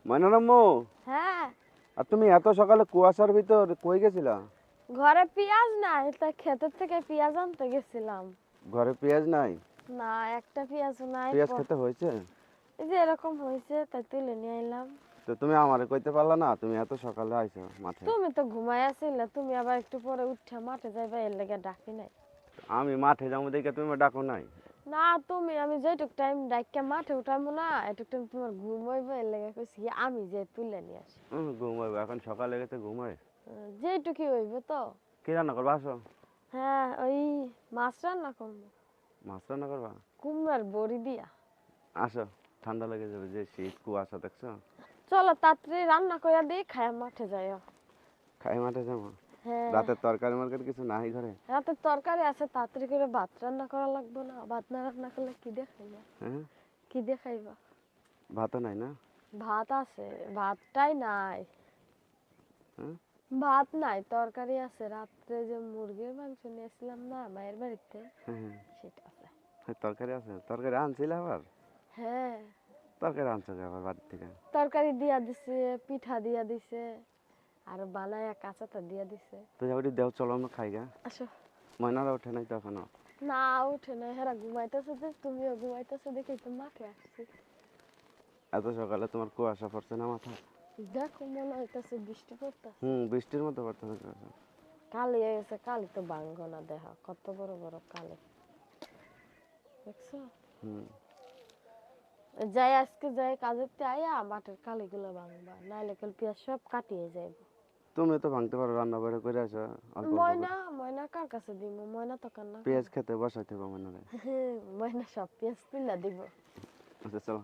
ময়নারাম্মু, হ্যাঁ, আর তুমি এত সকালে কুয়াশার ভিতর কই গেছিলা? ঘরে পেঁয়াজ নাই তাই ক্ষেতের থেকে পেঁয়াজ আনতে গেছিলাম। ঘরে পেঁয়াজ নাই? না, একটা পেঁয়াজও নাই। পেঁয়াজ খেতে হয়েছে? এই যে এরকম হয়েছে তাই তুলে নিয়ে এলাম। তো তুমি আমারে কইতে পারলা না? তুমি এত সকালে আইছো মাঠে। তুমি তো ঘুমাই আছিলে, তুমি আবার একটু পরে উঠে মাঠে যাইবা, এর লেগে ডাকি নাই। আমি মাঠে যাবো দেখে তুমি ডাকো নাই? না, তুমি আমি যেটুক টাইম ডাইকা মাঠে উঠামো না, এটুক টাইম তোমার ঘুম হইবে, এর লেগে কইছি কি আমি যে তুলে নিয়ে আসি। ঘুমাইবো, এখন সকালে গেছে ঘুমাই। যেটুকুই হইবে তো। কি রান্না করবা? আসো। হ্যাঁ, ওই মাছ রান্না করবো, মাছ রান্না করবা? কুমড়ার বড়ি দিয়া। আসো, ঠান্ডা লেগে যাবে, যে শীত কুয়াশা দেখছো। চলো তাড়াতাড়ি রান্না করে দিই, খায়া মাঠে যাইও। খাই মাঠে যাবো। হ্যাঁ, রাতের তরকারি মরকারি কিছু নাই ঘরে? রাতের তরকারি আছে, তাড়াতাড়ি করে ভাত রান্না করা লাগবে না? ভাত না রান্না করলে কি দিয়ে খাইবা? হ্যাঁ, কি দিয়ে খাইবা? ভাতও নাই না? ভাত আছে, ভাতটাই নাই। হ্যাঁ, ভাত নাই, তরকারি আছে। রাত্রে যে মুরগির মাংস নিয়েছিলাম না মায়ের বাড়িতে, হ্যাঁ, সেটা আছে। হ্যাঁ, তরকারি আছে? তরকারি আনছিল আবার? হ্যাঁ, তরকারি আনছো কে আবার বাড়ি থেকে? তরকারি দিয়া দিছে, পিঠা দিয়া দিছে, আর বানায়া কাঁচাটা দিয়া দিছে। তো যাবি দেও, চলো আমরা খাই গা। আসো। ময়নারা ওঠে নাই তো এখনো? না, উঠে না, হেরা ঘুমাইতেছে, যে তুমিও ঘুমাইতেছে দেখে তো মাঠে আসছি। এত সকালে তোমার কুয়াশা পড়ছে না মাথা? দেখো, মনে হইতেছে বৃষ্টি পড়তেছে। বৃষ্টির মতো পড়তেছে কুয়াশা। কালি হয়ে গেছে, কালি তো ভাঙবো না, দেখা কত বড় বড় কালি দেখছো। হুম। যাই আজকে যাই কাজের আয়া মাঠের কালিগুলো ভাঙবা, নাইলে কাল পেঁয়াজ সব কাটিয়ে যাইব। তুমি তো ভাঙতে পারো, রান্না বাড়া করে আসো অল্প অল্প করে। ময়না, ময়না কার কাছে দিব? ময়না তো কান্না করে। পেঁয়াজ খেতে বসাইতে হবে মনে হয়। ময়না সব পেঁয়াজ তুলে দিব। আচ্ছা চলো।